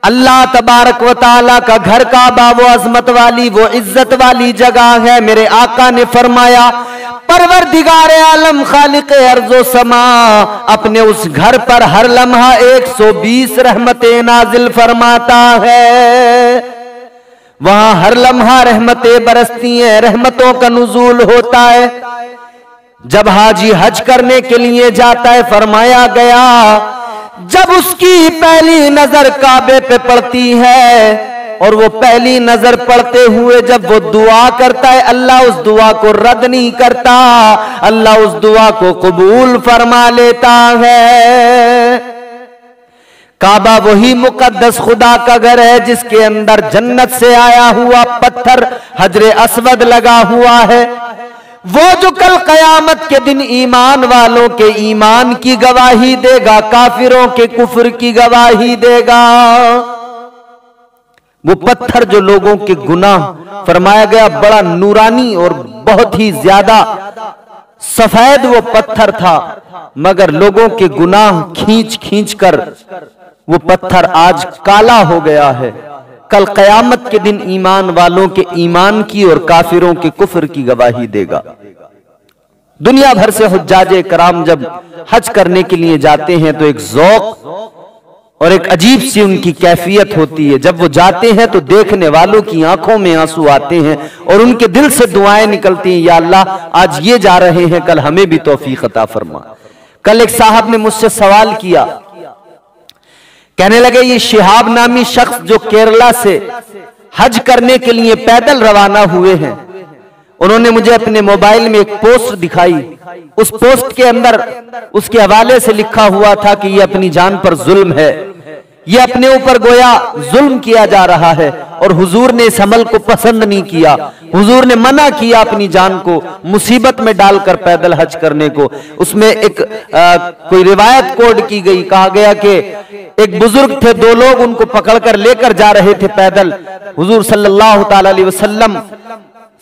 अल्लाह तबारक व ताला का घर काबा वो अजमत वाली वो इज्जत वाली जगह है। मेरे आका ने फरमाया परवरदिगार आलम खालिक अर्ज़ो समा अपने उस घर पर हर लम्हा 120 रहमतें नाजिल फरमाता है। वहां हर लम्हा रहमतें बरसती हैं, रहमतों का नुज़ूल होता है। जब हाजी हज करने के लिए जाता है, फरमाया गया जब उसकी पहली नजर काबे पे पड़ती है और वो पहली नजर पड़ते हुए जब वो दुआ करता है, अल्लाह उस दुआ को रद्द नहीं करता, अल्लाह उस दुआ को कबूल फरमा लेता है। काबा वही मुकद्दस खुदा का घर है जिसके अंदर जन्नत से आया हुआ पत्थर हजरे अस्वद लगा हुआ है। वो जो कल कयामत के दिन ईमान वालों के ईमान की गवाही देगा, काफिरों के कुफ्र की गवाही देगा। वो पत्थर जो लोगों के गुनाह, फरमाया गया बड़ा नूरानी और बहुत ही ज्यादा सफेद वो पत्थर था, मगर लोगों के गुनाह खींच खींच कर वो पत्थर आज काला हो गया है। कल कयामत के दिन ईमान वालों के ईमान की और काफिरों के कुफ्र की गवाही देगा। दुनिया भर से हुज्जाजे कराम जब हज करने के लिए जाते हैं तो एक ज़ौक़ और एक अजीब सी उनकी कैफियत होती है। जब वो जाते हैं तो देखने वालों की आंखों में आंसू आते हैं और उनके दिल से दुआएं निकलती हैं, या अल्लाह आज ये जा रहे हैं, कल हमें भी तौफीक अता फरमा। कल एक साहब ने मुझसे सवाल किया, कहने लगे ये शिहाब नामी शख्स जो केरला से हज करने के लिए पैदल रवाना हुए हैं, उन्होंने मुझे अपने मोबाइल में एक पोस्ट दिखाई। उस पोस्ट के अंदर उसके हवाले से लिखा हुआ था कि ये अपनी जान पर जुल्म है, ये अपने ऊपर गोया जुल्म किया जा रहा है और हुजूर ने इस अमल को पसंद नहीं किया। हुजूर ने मना किया अपनी जान को मुसीबत में डालकर पैदल हज करने को। उसमें एक कोई रिवायत कोड की गई, कहा गया कि एक बुजुर्ग थे, दो लोग उनको पकड़कर लेकर जा रहे थे पैदल। हुजूर सल्लल्लाहु ताला अलैहि वसल्लम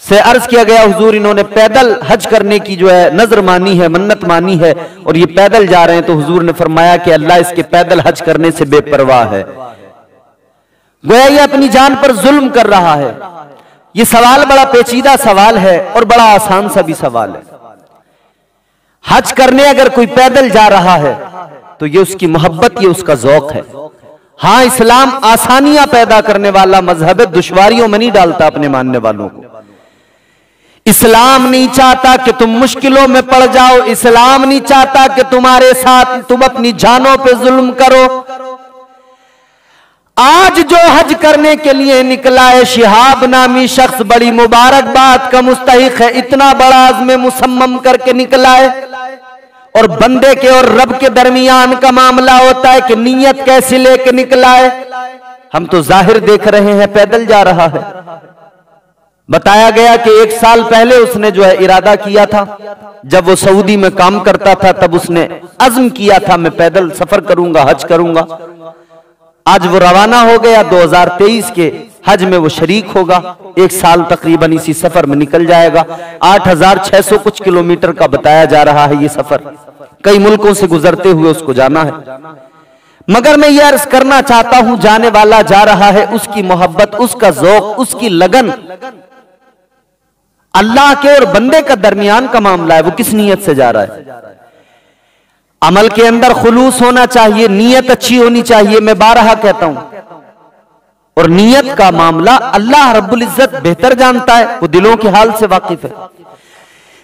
से अर्ज किया गया, हुजूर इन्होंने पैदल हज करने की जो है नजर मानी है, मन्नत मानी है और ये पैदल जा रहे हैं। तो हुजूर ने फरमाया कि अल्लाह इसके पैदल हज करने से बेपरवाह है, गोया ये अपनी जान पर जुल्म कर रहा है। ये सवाल बड़ा पेचीदा सवाल है और बड़ा आसान सा भी सवाल है। हज करने अगर कोई पैदल जा रहा है तो ये उसकी मोहब्बत, ये उसका ज़ौक़ है। हाँ, इस्लाम आसानियां पैदा करने वाला मजहब है, दुश्वारियों में नहीं डालता अपने मानने वालों को। इस्लाम नहीं चाहता कि तुम मुश्किलों में पड़ जाओ, इस्लाम नहीं चाहता कि तुम्हारे साथ तुम अपनी जानों पे जुल्म करो। आज जो हज करने के लिए निकला है शिहाब नामी शख्स, बड़ी मुबारकबाद का मुस्तहिक है। इतना बड़ा अज़्म मुसम्मम करके निकला है और बंदे के और रब के दरमियान का मामला होता है कि नीयत कैसे लेके निकला है। हम तो जाहिर देख रहे हैं पैदल जा रहा है। बताया गया कि 1 साल पहले उसने जो है इरादा किया था, जब वो सऊदी में काम करता था तब उसने अज़्म किया था मैं पैदल सफर करूंगा, हज करूंगा। आज वो रवाना हो गया, 2023 के हज में वो शरीक होगा। 1 साल तकरीबन इसी सफर में निकल जाएगा। 8600 कुछ किलोमीटर का बताया जा रहा है ये सफर, कई मुल्कों से गुजरते हुए उसको जाना है। मगर मैं ये अर्ज करना चाहता हूं, जाने वाला जा रहा है, उसकी मोहब्बत, उसका ज़ौक़, उसकी लगन अल्लाह के और बंदे का दरमियान का मामला है। वो किस नीयत से जा रहा है। अमल के अंदर खुलूस होना चाहिए, नीयत अच्छी होनी चाहिए, मैं बारहा कहता हूं। और नीयत का मामला अल्लाह रब्बुल इज्जत बेहतर जानता है, वो दिलों के हाल से वाकिफ है।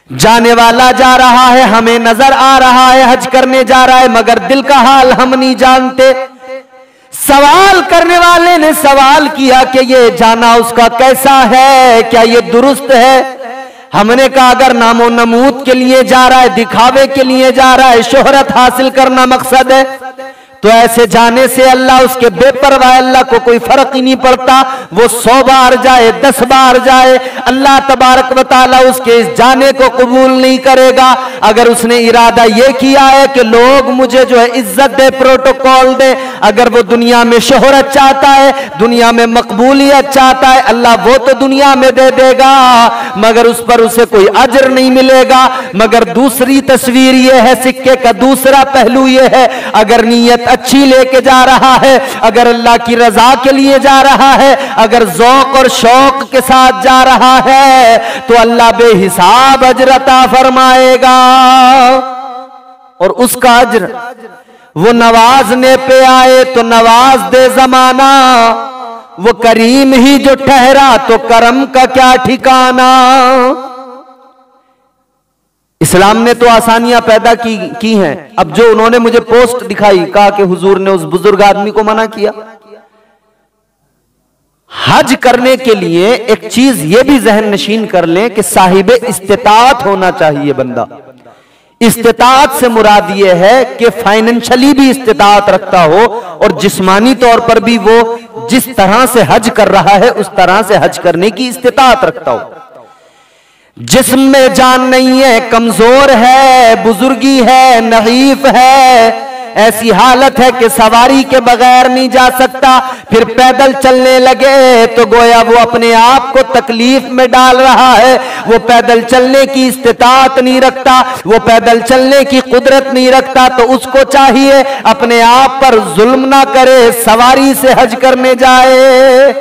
जाने वाला जा रहा है, हमें नजर आ रहा है हज करने जा रहा है, मगर दिल का हाल हम नहीं जानते। सवाल करने वाले ने सवाल किया कि ये जाना उसका कैसा है, क्या ये दुरुस्त है। हमने कहा अगर नामो नमूद के लिए जा रहा है, दिखावे के लिए जा रहा है, शोहरत हासिल करना मकसद है, तो ऐसे जाने से अल्लाह उसके बेपरवाह, अल्लाह को कोई फर्क ही नहीं पड़ता। वो 100 बार जाए, 10 बार जाए, अल्लाह तबारक व तआला उसके इस जाने को कबूल नहीं करेगा। अगर उसने इरादा ये किया है कि लोग मुझे जो है इज्जत दे, प्रोटोकॉल दे, अगर वो दुनिया में शोहरत चाहता है, दुनिया में मकबूलियत चाहता है, अल्लाह वो तो दुनिया में दे देगा, मगर उस पर उसे कोई अजर नहीं मिलेगा। मगर दूसरी तस्वीर ये है, सिक्के का दूसरा पहलू ये है, अगर नीयत अच्छी लेके जा रहा है, अगर अल्लाह की रजा के लिए जा रहा है, अगर ज़ौक़ और शौक के साथ जा रहा है तो अल्लाह बेहिसाब अजर अता फरमाएगा। और उसका अजर वो नवाजने पे आए तो नवाज दे जमाना, वो करीम ही जो ठहरा तो करम का क्या ठिकाना। इस्लाम ने तो आसानियां पैदा की हैं। अब जो उन्होंने मुझे पोस्ट दिखाई, कहा कि हुजूर ने उस बुजुर्ग आदमी को मना किया। हज करने के लिए एक चीज ये भी जहन नशीन कर लें कि साहिबे इस्तिताअत होना चाहिए बंदा। इस्तिताअत से मुराद ये है कि फाइनेंशियली भी इस्तिताअत रखता हो और जिस्मानी तौर पर भी वो जिस तरह से हज कर रहा है उस तरह से हज करने की इस्तिताअत रखता हो। जिस्म में जान नहीं है, कमजोर है, बुजुर्गी है, नहीफ है, ऐसी हालत है कि सवारी के बगैर नहीं जा सकता, फिर पैदल चलने लगे तो गोया वो अपने आप को तकलीफ में डाल रहा है। वो पैदल चलने की इस्तिताअत नहीं रखता, वो पैदल चलने की कुदरत नहीं रखता, तो उसको चाहिए अपने आप पर जुल्म ना करे, सवारी से हज करने जाए।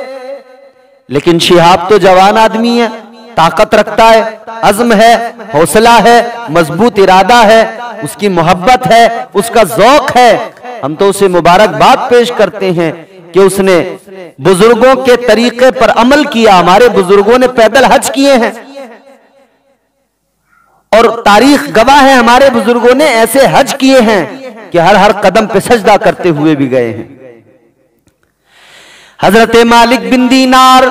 लेकिन शिहाब तो जवान आदमी है, ताकत रखता है, अज़्म है, हौसला है, मजबूत इरादा है, उसकी मोहब्बत है, उसका ज़ौक़ है। हम तो उसे मुबारकबाद पेश करते हैं कि उसने बुजुर्गों के तरीके पर अमल किया। हमारे बुजुर्गों ने पैदल हज किए हैं और तारीख गवाह है, हमारे बुजुर्गों ने ऐसे हज किए हैं कि हर हर कदम पे सजदा करते हुए भी गए हैं। हजरत मालिक बिन दीनार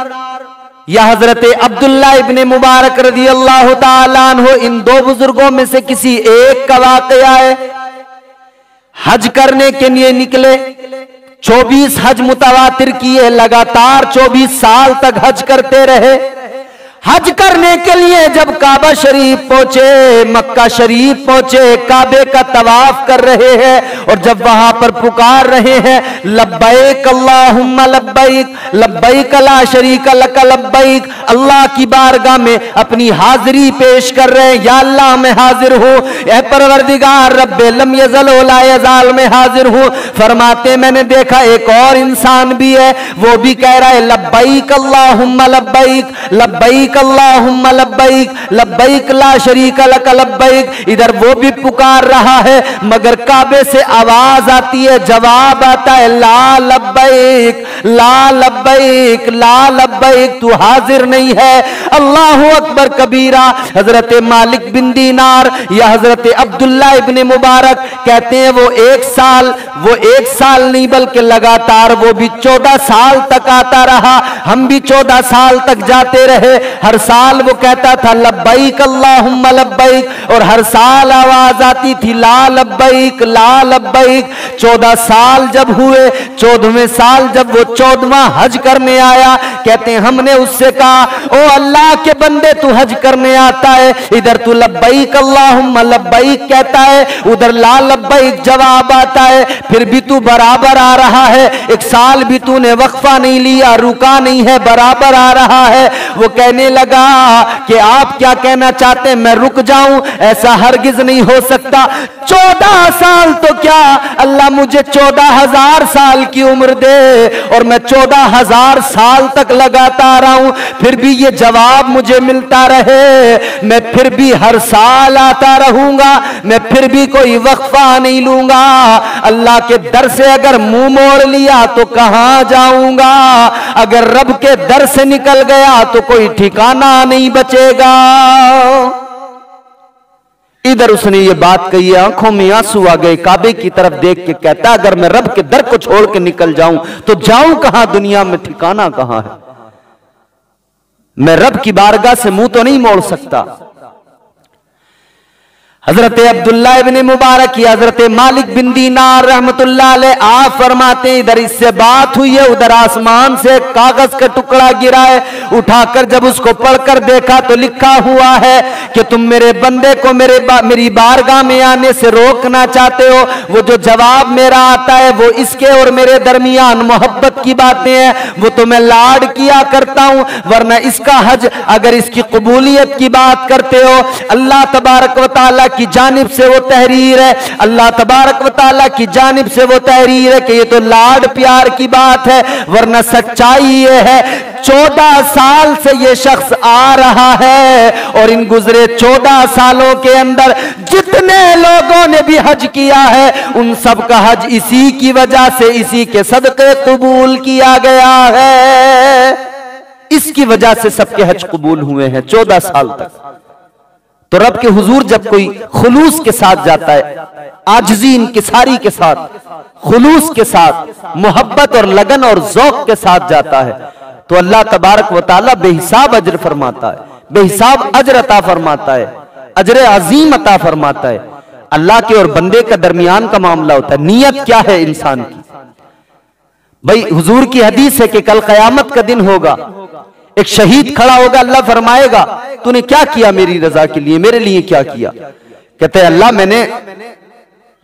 या हजरत अब्दुल्ला इब्ने मुबारक रज़ी अल्लाह ताला अन्हु, इन दो बुजुर्गों में से किसी एक का वाक़या है। हज करने के लिए निकले, 24 हज मुतवातिर किए, लगातार 24 साल तक हज करते रहे। हज करने के लिए जब काबा शरीफ पहुंचे, मक्का शरीफ पहुंचे, काबे का तवाफ कर रहे हैं और जब वहां पर पुकार रहे हैं लब्बैक अल्लाहुम्मा लब्बैक, लब्बैक ला शरीक लक लब्बैक, अल्लाह की बारगाह में अपनी हाजिरी पेश कर रहे हैं। या अल्लाह मैं हाजिर हूं, ऐ परवरदिगार रब्बे लम यज़ल व ला यज़ाल मैं हाजिर हूं। फरमाते मैंने देखा एक और इंसान भी है, वो भी कह रहा है लब्बैक अल्लाहुम्मा लब्बैक, लब्बैक अल्लाहुम्मा लब्बैक, लब्बैक ला शरीक लक लब्बैक। इधर वो भी पुकार रहा है मगर काबे से आवाज आती है, जवाब आता है ला लब्बैक, ला लब्बैक, ला लब्बैक, तू हाजिर नहीं है। अल्लाहु अकबर कबीरा। हजरत मालिक बिन दीनार या हजरत अब्दुल्ला इब्ने मुबारक कहते हैं वो एक साल नहीं बल्कि लगातार वो भी 14 साल तक आता रहा, हम भी 14 साल तक जाते रहे। हर साल वो कहता था लब्बैक अल्लाहुम्मा लब्बैक, और हर साल आवाज आती थी ला लब्बैक, ला लब्बैक। 14 साल जब हुए, 14वें साल जब वो 14वां हज करने आया, कहते हैं हमने उससे कहा ओ अल्लाह के बंदे तू हज करने आता है, इधर तू लब्बैक अल्लाहुम्मा लब्बैक कहता है, उधर ला लब्बैक जवाब आता है, फिर भी तू बराबर आ रहा है। एक साल भी तूने वक्फा नहीं लिया, रुका नहीं है, बराबर आ रहा है। वो कहने लगा कि आप क्या कहना चाहते हैं, मैं रुक जाऊं? ऐसा हरगिज नहीं हो सकता। 14 साल तो क्या, अल्लाह मुझे 14,000 साल की उम्र दे और मैं 14,000 साल तक लगाता रहा हूं, फिर भी ये जवाब मुझे मिलता रहे, मैं फिर भी हर साल आता रहूंगा, मैं फिर भी कोई वक्फा नहीं लूंगा। अल्लाह के दर से अगर मुंह मोड़ लिया तो कहां जाऊंगा, अगर रब के दर से निकल गया तो कोई ठिकाना नहीं बचेगा। इधर उसने ये बात कही, आंखों में आंसू आ गए, काबे की तरफ देख के कहता अगर मैं रब के दर को छोड़ के निकल जाऊं तो जाऊं कहां, दुनिया में ठिकाना कहां है। मैं रब की बारगाह से मुंह तो नहीं मोड़ सकता। हजरत अब्दुल्ला इब्ने मुबारक या हजरत मालिक बिन दीनार रहमतुल्लाह अलैह आप फरमाते हैं इधर इससे बात हुई है, उधर आसमान से कागज का टुकड़ा गिरा है, उठाकर जब उसको पढ़कर देखा तो लिखा हुआ है कि तुम मेरे बंदे को मेरी बारगाह में आने से रोकना चाहते हो। वो जो जवाब मेरा आता है वो इसके और मेरे दरमियान मोहब्बत की बातें हैं, वो तो मैं लाड किया करता हूं, वरना इसका हज अगर इसकी कबूलियत की बात करते हो, अल्लाह तबारक व तआला की जानिब से वो तहरीर है, अल्लाह तबारक व तआला की जानिब से वो तहरीर है कि ये तो लाड प्यार की बात है, वरना सच्चाई ये है 14 साल से ये शख्स आ रहा है और इन गुजरे 14 सालों के अंदर जितने लोगों ने भी हज किया है उन सब का हज इसी की वजह से, इसी के सदक़े कबूल किया गया है। इसकी वजह से सबके हज कबूल हुए हैं 14 साल तक। तो रब के हुजूर जब कोई खुलूस के साथ जाता है, आजिज़ी इंकिसारी के साथ, खुलूस के साथ, मोहब्बत और लगन और ज़ौक़ के साथ जाता है, तो अल्लाह तबारक व तआला बेहिसाब अजर फरमाता है, बेहिसाब अजर अता फरमाता है, अजर अजीम अता फरमाता है। अल्लाह के और बंदे का दरमियान का मामला होता है। नियत क्या है इंसान की? भाई हुजूर की हदीस है कि कल क़यामत का दिन होगा, एक शहीद खड़ा होगा, अल्लाह फरमाएगा तूने क्या किया मेरी रजा के लिए, मेरे लिए क्या किया? कहते हैं अल्लाह मैंने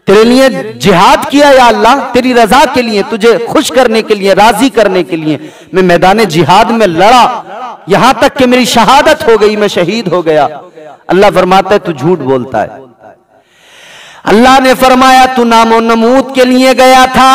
तेरे लिए जिहाद किया या अल्लाह, तेरी रजा के लिए, तुझे खुश करने के लिए, राजी करने के लिए मैं मैदान जिहाद में लड़ा, यहां तक कि मेरी शहादत हो गई, मैं शहीद हो गया। अल्लाह फरमाता है तू झूठ बोलता है। अल्लाह ने फरमाया तू नामो नमूद के लिए गया था,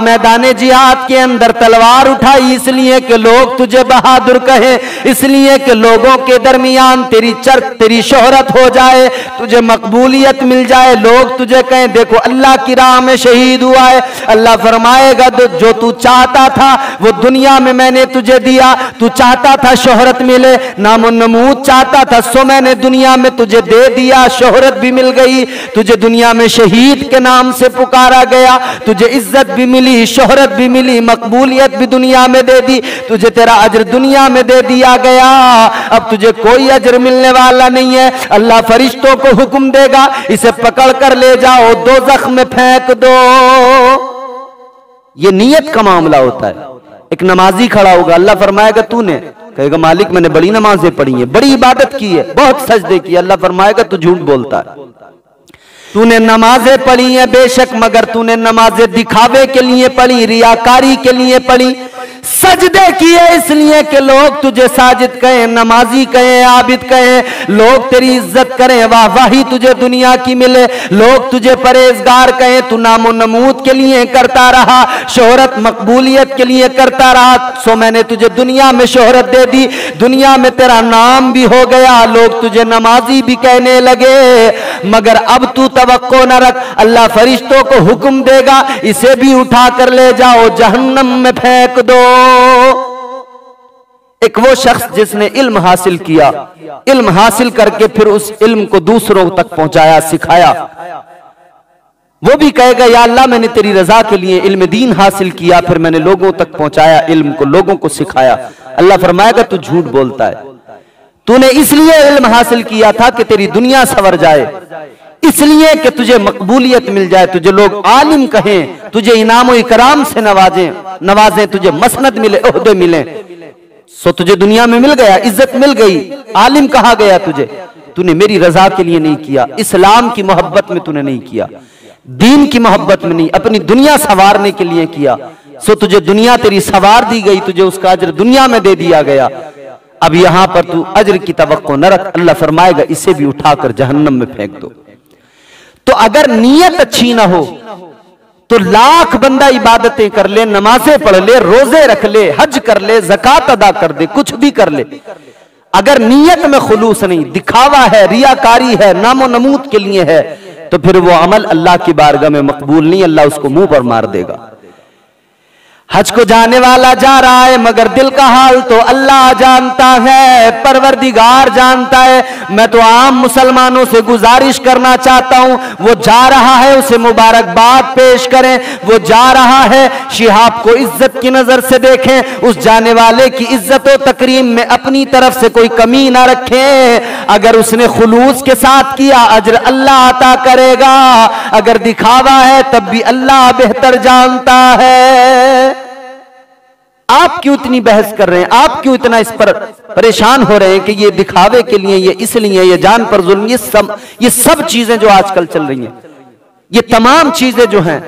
मैदान जिहाद के अंदर तलवार उठाई इसलिए कि लोग तुझे बहादुर कहे, इसलिए कि लोगों के दरमियान तेरी शोहरत हो जाए, तुझे मकबूलियत मिल जाए, लोग तुझे कहें देखो अल्लाह की राह में शहीद हुआ है। अल्लाह फरमाएगा जो तू चाहता था वो दुनिया में मैंने तुझे दिया, तू चाहता था शोहरत मिले, नामो नमूद चाहता था, सो मैंने दुनिया में तुझे दे दिया, शोहरत भी मिल गई, तुझे दुनिया में शहीद के नाम से पुकारा गया, तुझे इज्जत भी मिली, शोहरत भी मिली, मकबूलियत भी दुनिया में दे दी, तुझे तेरा अजर दुनिया में दे दिया गया, अब तुझे कोई अजर मिलने वाला नहीं है। अल्लाह फरिश्तों को हुक्म देगा इसे पकड़ कर ले जाओ, दोज़ख में फेंक दो। ये नियत का मामला होता है। एक नमाजी खड़ा होगा, अल्लाह फरमाएगा तूने, कहेगा मालिक मैंने बड़ी नमाजें पढ़ी हैं, बड़ी इबादत की है, बहुत सजदे किए, अल्लाह फरमाएगा तू झूठ बोलता है। तूने नमाजें पढ़ी हैं बेशक, मगर तूने नमाजें दिखावे के लिए पढ़ी, रियाकारी के लिए पढ़ी, सजदे किए इसलिए कि लोग तुझे साजिद कहें, नमाजी कहें, आबिद कहें, लोग तेरी इज्जत करें, वाह वाही तुझे दुनिया की मिले, लोग तुझे परहेजगार कहें। तू नामो नमूद के लिए करता रहा, शोहरत मकबूलियत के लिए करता रहा, सो मैंने तुझे दुनिया में शोहरत दे दी, दुनिया में तेरा नाम भी हो गया, लोग तुझे नमाजी भी कहने लगे, मगर अब तू तवक्को न रख, अल्लाह फरिश्तों को हुक्म देगा इसे भी उठा कर ले जाओ, जहन्नम में फेंक दो। एक वो शख्स जिसने इल्म हासिल किया, इल्म हासिल करके फिर उस इल्म को दूसरों तक पहुंचाया, सिखाया, वो भी कहेगा या अल्लाह मैंने तेरी रजा के लिए इल्म दीन हासिल किया, फिर मैंने लोगों तक पहुंचाया, इल्म को लोगों को सिखाया। अल्लाह फरमाएगा तू झूठ बोलता है, तूने इसलिए इल्म हासिल किया था कि तेरी दुनिया संवर जाए, इसलिए कि तुझे मकबूलियत मिल जाए, तुझे लोग आलिम कहें, तुझे इनाम इकराम से नवाजें, तुझे मसनद मिले, ओहदे मिले, सो तुझे दुनिया में मिल गया, इज्जत मिल गई, आलिम कहा गया तुझे। तूने मेरी रजा के लिए नहीं किया, इस्लाम की मोहब्बत में तूने नहीं किया, दीन की मोहब्बत में नहीं, अपनी दुनिया संवारने के लिए किया, सो तुझे दुनिया तेरी संवार दी गई, तुझे उसका अजर दुनिया में दे दिया गया। अब यहां पर तू अजर की तवक्को न रख, अल्लाह फरमाएगा इसे भी उठाकर जहन्नम में फेंक दो। तो अगर नीयत अच्छी ना हो तो लाख बंदा इबादतें कर ले, नमाजें पढ़ ले, रोजे रख ले, हज कर ले, ज़कात अदा कर दे, कुछ भी कर ले, अगर नीयत में खुलूस नहीं, दिखावा है, रियाकारी है, नामो नमूद के लिए है, तो फिर वो अमल अल्लाह की बारगाह में मकबूल नहीं, अल्लाह उसको मुंह पर मार देगा। हज को जाने वाला जा रहा है मगर दिल का हाल तो अल्लाह जानता है, परवरदिगार जानता है। मैं तो आम मुसलमानों से गुजारिश करना चाहता हूं, वो जा रहा है उसे मुबारकबाद पेश करें, वो जा रहा है शिहाब को इज्जत की नजर से देखें, उस जाने वाले की इज्जत और तकरीम में अपनी तरफ से कोई कमी ना रखें। अगर उसने खुलूस के साथ किया अजर अल्लाह अता करेगा, अगर दिखावा है तब भी अल्लाह बेहतर जानता है। आप क्यों इतनी बहस कर रहे हैं, आप क्यों इतना इस पर परेशान हो रहे हैं कि ये दिखावे के लिए, ये इसलिए, ये जान पर जुल्म, ये सब चीजें जो आजकल चल रही हैं, ये तमाम चीजें जो हैं,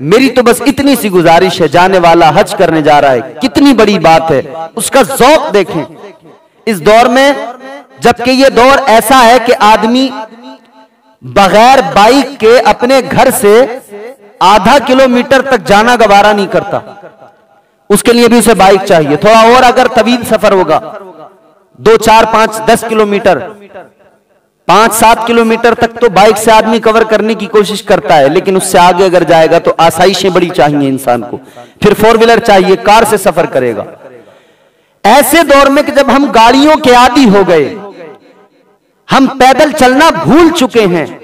मेरी तो बस इतनी सी गुजारिश है, जाने वाला हज करने जा रहा है, कितनी बड़ी बात है, उसका ज़ौक़ देखें इस दौर में, जबकि ये दौर ऐसा है कि आदमी बगैर बाइक के अपने घर से आधा किलोमीटर तक जाना गवारा नहीं करता, उसके लिए भी उसे बाइक चाहिए। थोड़ा और अगर तवील सफर होगा, 2, 4, 5, 10 किलोमीटर, 5-7 किलोमीटर तक तो बाइक से आदमी कवर करने की कोशिश करता है, लेकिन उससे आगे अगर जाएगा तो आसाइशें बड़ी चाहिए इंसान को, फिर 4 व्हीलर चाहिए, कार से सफर करेगा। ऐसे दौर में कि जब हम गाड़ियों के आदी हो गए, हम पैदल चलना भूल चुके हैं,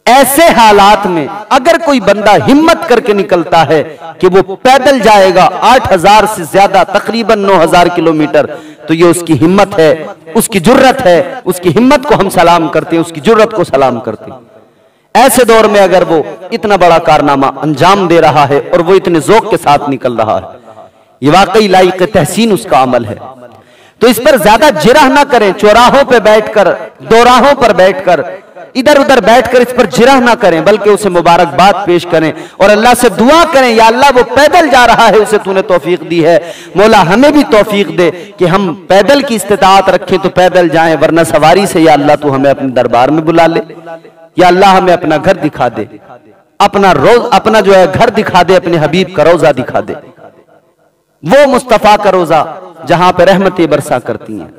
ऐसे हालात में अगर कोई बंदा हिम्मत करके निकलता है कि वो पैदल जाएगा 8000 से ज्यादा, तकरीबन 9000 किलोमीटर, तो ये उसकी हिम्मत है, उसकी जुर्रत है। उसकी हिम्मत को हम सलाम करते हैं, उसकी जुर्रत को सलाम करते हैं। ऐसे दौर में अगर वो इतना बड़ा कारनामा अंजाम दे रहा है और वो इतने ज़ौक़ के साथ निकल रहा है, ये वाकई लायक तहसीन उसका अमल है। तो इस पर ज्यादा जिरह ना करें, चौराहों पे बैठकर, दोराहों पर बैठकर, इधर उधर बैठकर इस पर जिरह ना करें, बल्कि उसे मुबारकबाद पेश करें और अल्लाह से दुआ करें, या अल्लाह वो पैदल जा रहा है, उसे तूने तौफीक दी है, मौला हमें भी तौफीक दे कि हम पैदल की इस्तिताअत रखें तो पैदल जाएं, वरना सवारी से या अल्लाह तू हमें अपने दरबार में बुला ले, या अल्लाह हमें अपना घर दिखा दे, अपना जो है घर दिखा दे, अपने हबीब का रोजा दिखा दे, वो मुस्तफा का रोजा जहां पे रहमतें बरसा करती हैं,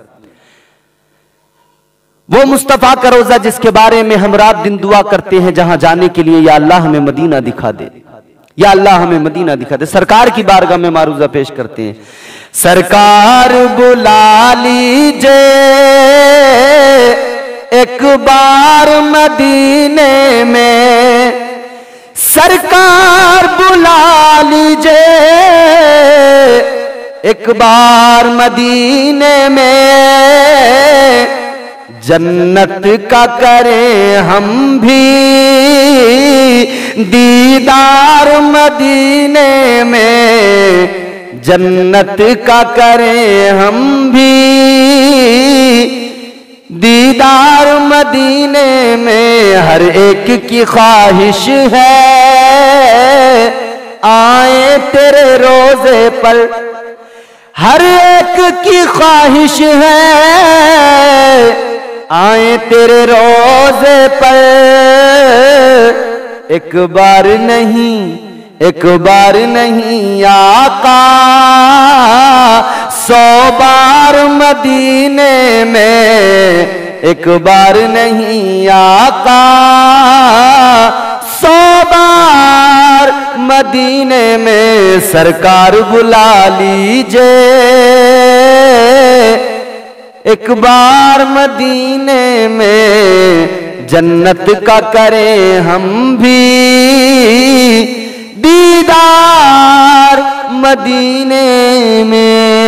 वो मुस्तफा का रोजा जिसके बारे में हम रात दिन दुआ करते हैं जहां जाने के लिए, या अल्लाह हमें मदीना दिखा दे, या अल्लाह हमें मदीना दिखा दे। सरकार की बारगाह में मारूजा पेश करते हैं। सरकार बुला लीजिए एक बार मदीने में, सरकार बुला लीजिए एक बार मदीने में, जन्नत का करें हम भी दीदार मदीने में, जन्नत का करें हम भी दीदार मदीने में। हर एक की ख्वाहिश है आए तेरे रोजे पर, हर एक की ख्वाहिश है आए तेरे रोजे पर, एक बार नहीं आका 100 बार मदीने में, एक बार नहीं आका 100 बार मदीने में। सरकार बुला लीजिए एक बार मदीने में, जन्नत का करें हम भी दीदार मदीने में।